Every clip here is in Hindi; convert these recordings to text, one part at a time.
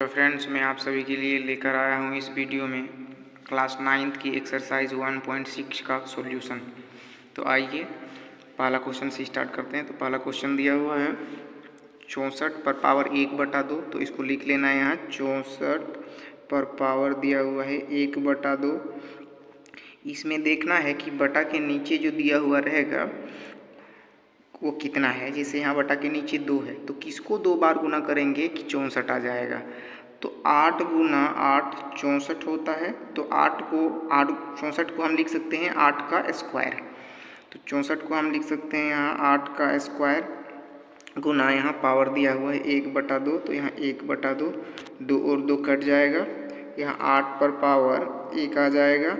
तो फ्रेंड्स, मैं आप सभी के लिए लेकर आया हूँ इस वीडियो में क्लास 9th की एक्सरसाइज 1.6 का सॉल्यूशन। तो आइए पहला क्वेश्चन से स्टार्ट करते हैं। तो पहला क्वेश्चन दिया हुआ है 64 पर पावर 1/2। तो इसको लिख लेना है यहाँ 64 पर पावर दिया हुआ है 1/2। इसमें देखना है कि बटा के नीचे जो दिया हुआ रहेगा वो कितना है। जैसे यहाँ बटा के नीचे 2 है तो किसको 2 बार गुना करेंगे कि 64 आ जाएगा। तो 8 गुना 8 64 होता है। तो 64 को हम लिख सकते हैं 8 का स्क्वायर। तो 64 को हम लिख सकते हैं यहाँ 8 का स्क्वायर गुना यहाँ पावर दिया हुआ है 1/2। तो यहाँ 1/2, 2 और 2 कट जाएगा। यहाँ 8 पर पावर 1 आ जाएगा।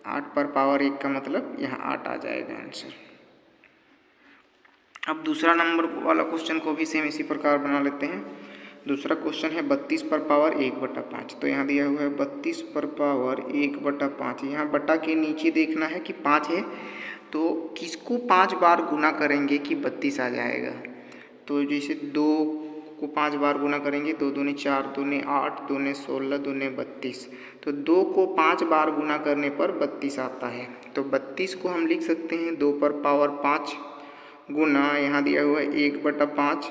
8 पर पावर 1 का मतलब यहाँ 8 आ जाएगा आंसर। अब दूसरा नंबर वाला क्वेश्चन को भी सेम इसी प्रकार बना लेते हैं। दूसरा क्वेश्चन है 32 पर पावर 1/5। तो यहाँ दिया हुआ है 32 पर पावर 1/5। यहाँ बटा के नीचे देखना है कि 5 है तो किसको 5 बार गुना करेंगे कि 32 आ जाएगा। तो जैसे 2 को 5 बार गुना करेंगे, 2 दूनी 4, 2 ने 8, 2 ने 16, 2 ने 32। तो 2 को 5 बार गुना करने पर 32 आता है। तो 32 को हम लिख सकते हैं 2 पर पावर 5 गुना यहाँ दिया हुआ है 1/5।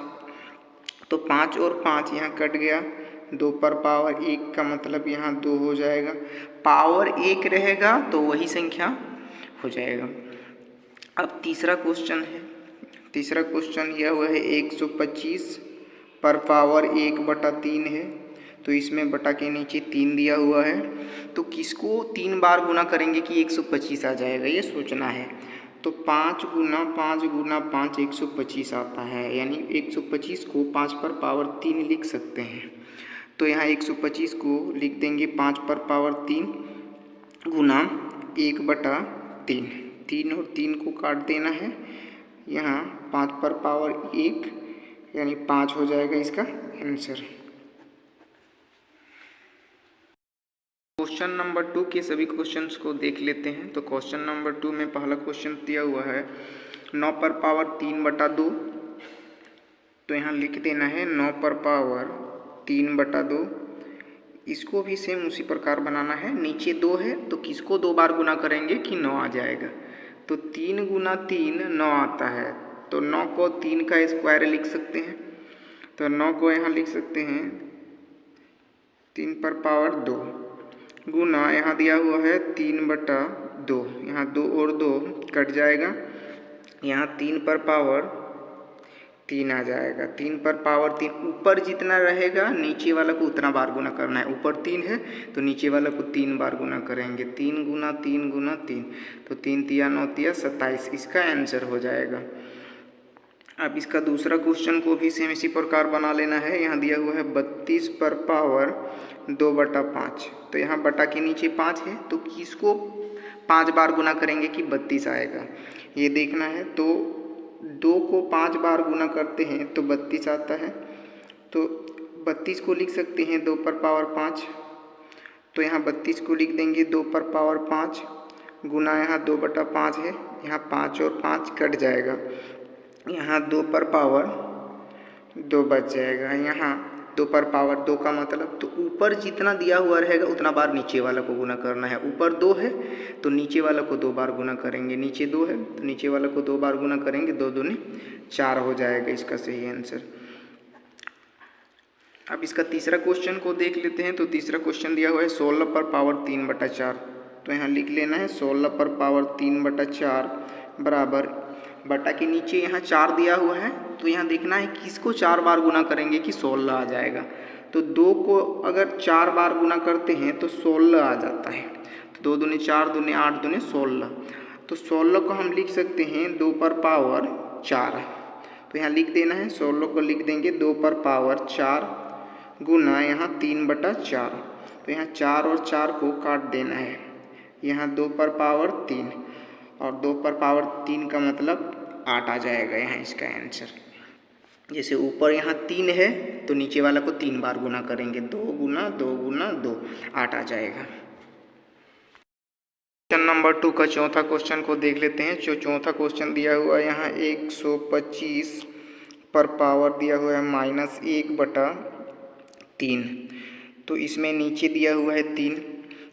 तो 5 और 5 यहाँ कट गया। 2 पर पावर 1 का मतलब यहाँ 2 हो जाएगा। पावर 1 रहेगा तो वही संख्या हो जाएगा। अब तीसरा क्वेश्चन है। तीसरा क्वेश्चन दिया हुआ है 125 पर पावर 1/3 है। तो इसमें बटा के नीचे 3 दिया हुआ है। तो किसको 3 बार गुना करेंगे कि 125 आ जाएगा, ये सोचना है। तो 5 गुना 5 गुना 5 125 आता है। यानी 125 को 5 पर पावर 3 लिख सकते हैं। तो यहाँ 125 को लिख देंगे 5 पर पावर 3 गुना 1/3। 3 और 3 को काट देना है। यहाँ 5 पर पावर 1 यानी 5 हो जाएगा इसका आंसर। क्वेश्चन नंबर 2 के सभी क्वेश्चंस को देख लेते हैं। तो क्वेश्चन नंबर 2 में पहला क्वेश्चन दिया हुआ है 9 पर पावर 3/2। तो यहाँ लिख देना है 9 पर पावर 3/2। इसको भी सेम उसी प्रकार बनाना है। नीचे 2 है तो किसको 2 बार गुना करेंगे कि 9 आ जाएगा। तो 3 गुना 3 9 आता है। तो 9 को 3 का स्क्वायर लिख सकते हैं। तो 9 को यहाँ लिख सकते हैं 3 पर पावर 2 गुना यहाँ दिया हुआ है 3/2। यहाँ 2 और 2 कट जाएगा। यहाँ 3 पर पावर 3 आ जाएगा। 3 पर पावर 3 ऊपर जितना रहेगा नीचे वाला को उतना बार गुना करना है। ऊपर 3 है तो नीचे वाला को 3 बार गुना करेंगे। 3 गुना 3 गुना 3 तो 3 तिया 9 तिया 27 इसका आंसर हो जाएगा। अब इसका दूसरा क्वेश्चन को भी सेम इसी प्रकार बना लेना है। यहाँ दिया हुआ है 32 पर पावर 2/5। तो यहाँ बटा के नीचे 5 है तो किसको 5 बार गुना करेंगे कि 32 आएगा, ये देखना है। तो 2 को 5 बार गुना करते हैं तो 32 आता है। तो 32 को लिख सकते हैं 2 पर पावर 5। तो यहाँ 32 को लिख देंगे 2 पर पावर 5 गुना यहाँ 2/5 है। यहाँ 5 और 5 कट जाएगा। यहाँ 2 पर पावर 2 बच जाएगा। यहाँ 2 पर पावर 2 का मतलब तो ऊपर जितना दिया हुआ रहेगा उतना बार नीचे वाला को गुना करना है। ऊपर 2 है तो नीचे वाला को 2 बार गुना करेंगे। नीचे 2 है तो नीचे वाला को 2 बार गुना करेंगे। 2 दूनी 4 हो जाएगा इसका सही आंसर। अब इसका तीसरा क्वेश्चन को देख लेते हैं। तो तीसरा क्वेश्चन दिया हुआ है 16 पर पावर 3/4। तो यहाँ लिख लेना है 16 पर पावर 3/4 बराबर बटा के नीचे यहाँ 4 दिया हुआ है। तो यहाँ देखना है किसको 4 बार गुना करेंगे कि 16 आ जाएगा। तो 2 को अगर 4 बार गुना करते हैं तो 16 आ जाता है। तो 2 दूनी 4, 2 ने 8, 2 ने 16। तो 16 को हम लिख सकते हैं 2 पर पावर 4। तो यहाँ लिख देना है 16 को लिख देंगे 2 पर पावर 4 गुना यहाँ 3/4। तो यहाँ 4 और 4 को काट देना है। यहाँ 2 पर पावर 3 और 2 पर पावर 3 का मतलब 8 आ जाएगा यहाँ इसका आंसर। जैसे ऊपर यहाँ 3 है तो नीचे वाला को 3 बार गुना करेंगे। 2 गुना 2 गुना 2 8 आ जाएगा। क्वेश्चन नंबर 2 का चौथा क्वेश्चन को देख लेते हैं। जो चौथा क्वेश्चन दिया हुआ है यहाँ 125 पर पावर दिया हुआ है -1/3। 3। तो इसमें नीचे दिया हुआ है 3,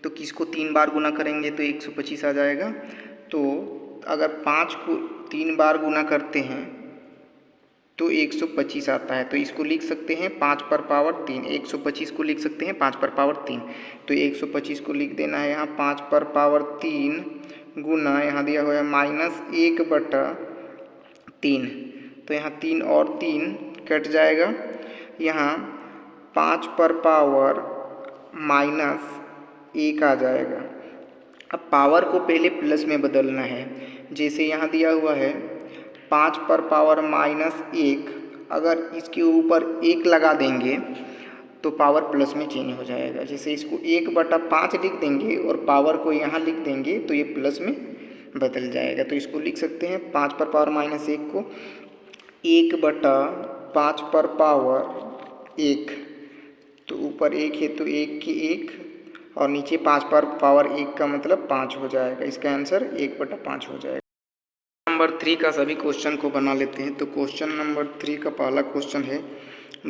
तो किसको 3 बार गुना करेंगे तो 125 आ जाएगा। तो अगर 5 को 3 बार गुना करते हैं तो 125 आता है। तो इसको लिख सकते हैं 5 पर पावर 3, 125 को लिख सकते हैं 5 पर पावर 3। तो 125 को लिख देना है यहाँ 5 पर पावर 3 गुना यहाँ दिया हुआ है -1/3। तो यहाँ 3 और 3 कट जाएगा, यहाँ 5 पर पावर -1 आ जाएगा। अब पावर को पहले प्लस में बदलना है, जैसे यहाँ दिया हुआ है 5 पर पावर -1, अगर इसके ऊपर 1 लगा देंगे तो पावर प्लस में चेंज हो जाएगा। जैसे इसको 1/5 लिख देंगे और पावर को यहाँ लिख देंगे तो ये प्लस में बदल जाएगा। तो इसको लिख सकते हैं 5 पर पावर -1 को 1/5 पर पावर 1। तो ऊपर 1 है तो 1 की 1 और नीचे 5 पर पावर 1 का मतलब 5 हो जाएगा। इसका आंसर 1/5 हो जाएगा। नंबर 3 का सभी क्वेश्चन को बना लेते हैं। तो क्वेश्चन नंबर 3 का पहला क्वेश्चन है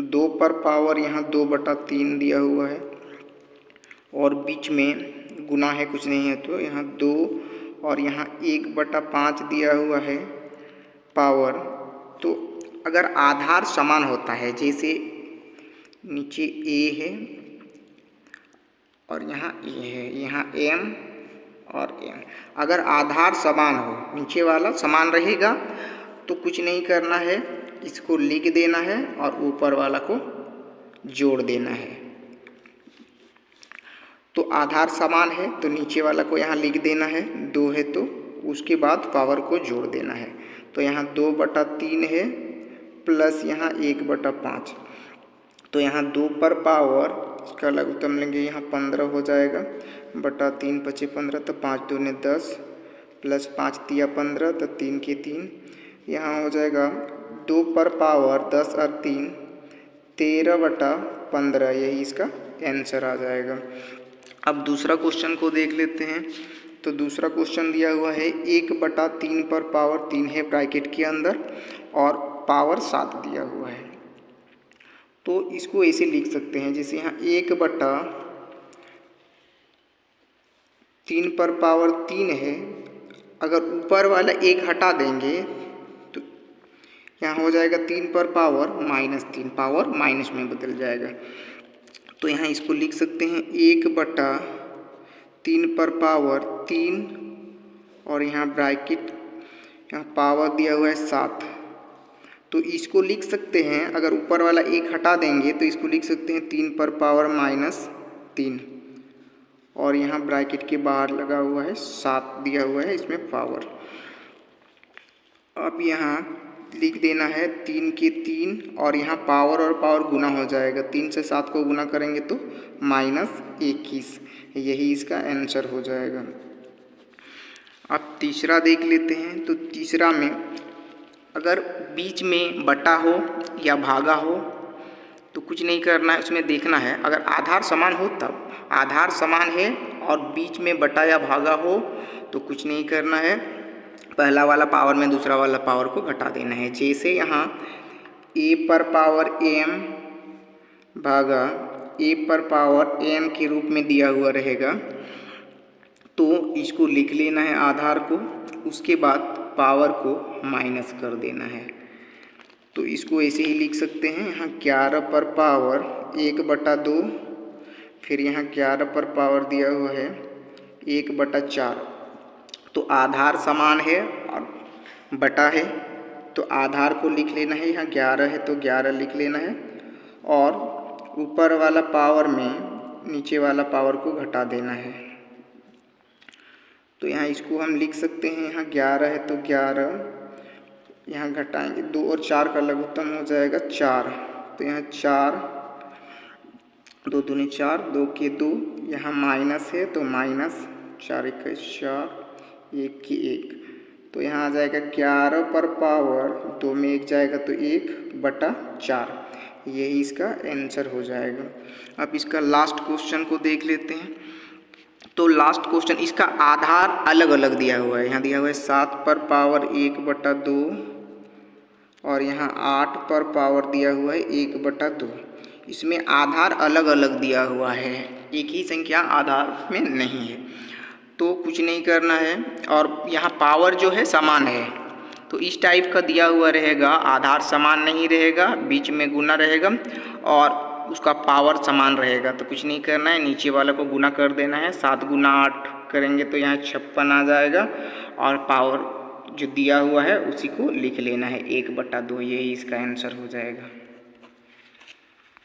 2 पर पावर यहाँ 2/3 दिया हुआ है और बीच में गुना है, कुछ नहीं है, तो यहाँ 2 और यहाँ 1/5 दिया हुआ है पावर। तो अगर आधार समान होता है, जैसे नीचे a है और यहाँ a है, यहाँ m और m, अगर आधार समान हो, नीचे वाला समान रहेगा तो कुछ नहीं करना है, इसको लिख देना है और ऊपर वाला को जोड़ देना है। तो आधार समान है तो नीचे वाला को यहाँ लिख देना है, 2 है तो उसके बाद पावर को जोड़ देना है। तो यहाँ 2/3 है प्लस यहाँ 1/5। तो यहाँ 2 पर पावर, इसका लघुत्तम लेंगे यहाँ 15 हो जाएगा, बटा 3 × 15 तो 5 दूने 10 प्लस 5 × 15 तो 3 के 3, यहाँ हो जाएगा 2 पर पावर 10 और 3 13/15, यही इसका आंसर आ जाएगा। अब दूसरा क्वेश्चन को देख लेते हैं। तो दूसरा क्वेश्चन दिया हुआ है 1/3 पर पावर 3 है ब्रैकेट के अंदर और पावर 7 दिया हुआ है। तो इसको ऐसे लिख सकते हैं, जैसे यहाँ 1/3 पर पावर 3 है, अगर ऊपर वाला 1 हटा देंगे तो यहाँ हो जाएगा 3 पर पावर -3, पावर माइनस में बदल जाएगा। तो यहाँ इसको लिख सकते हैं 1/3 पर पावर 3 और यहाँ ब्रैकेट, यहाँ पावर दिया हुआ है 7। तो इसको लिख सकते हैं, अगर ऊपर वाला 1 हटा देंगे तो इसको लिख सकते हैं 3 पर पावर -3 और यहाँ ब्रैकेट के बाहर लगा हुआ है 7 दिया हुआ है, इसमें पावर। अब यहाँ लिख देना है 3 के 3 और यहाँ पावर और पावर गुना हो जाएगा, 3 से 7 को गुना करेंगे तो -21, यही इसका आंसर हो जाएगा। अब तीसरा देख लेते हैं। तो तीसरा में अगर बीच में बटा हो या भागा हो तो कुछ नहीं करना है, उसमें देखना है अगर आधार समान हो तब। आधार समान है और बीच में बटा या भागा हो तो कुछ नहीं करना है, पहला वाला पावर में दूसरा वाला पावर को घटा देना है। जैसे यहाँ a पर पावर m भागा a पर पावर m के रूप में दिया हुआ रहेगा, तो इसको लिख लेना है आधार को, उसके बाद पावर को माइनस कर देना है। तो इसको ऐसे ही लिख सकते हैं, यहाँ 11 पर पावर 1/2, फिर यहाँ 11 पर पावर दिया हुआ है 1/4। तो आधार समान है और बटा है तो आधार को लिख लेना है, यहाँ 11 है तो 11 लिख लेना है और ऊपर वाला पावर में नीचे वाला पावर को घटा देना है। तो यहाँ इसको हम लिख सकते हैं, यहाँ 11 है तो 11, यहाँ घटाएंगे 2 और 4 का लघुत्तम हो जाएगा 4। तो यहाँ 4, 2 दूनी 4, 2 के 2, यहाँ माइनस है तो -4 × 4, 1 की 1, तो यहाँ आ जाएगा 11 पर पावर 2 में 1 जाएगा तो 1/4, यही इसका आंसर हो जाएगा। अब इसका लास्ट क्वेश्चन को देख लेते हैं। तो लास्ट क्वेश्चन, इसका आधार अलग अलग दिया हुआ है। यहाँ दिया हुआ है 7 पर पावर 1/2 और यहाँ 8 पर पावर दिया हुआ है 1/2। इसमें आधार अलग अलग दिया हुआ है, एक ही संख्या आधार में नहीं है, तो कुछ नहीं करना है। और यहाँ पावर जो है समान है, तो इस टाइप का दिया हुआ रहेगा, आधार समान नहीं रहेगा, बीच में गुना रहेगा और उसका पावर समान रहेगा, तो कुछ नहीं करना है, नीचे वाले को गुना कर देना है। 7 गुना 8 करेंगे तो यहाँ 56 आ जाएगा और पावर जो दिया हुआ है उसी को लिख लेना है 1/2, यही इसका आंसर हो जाएगा।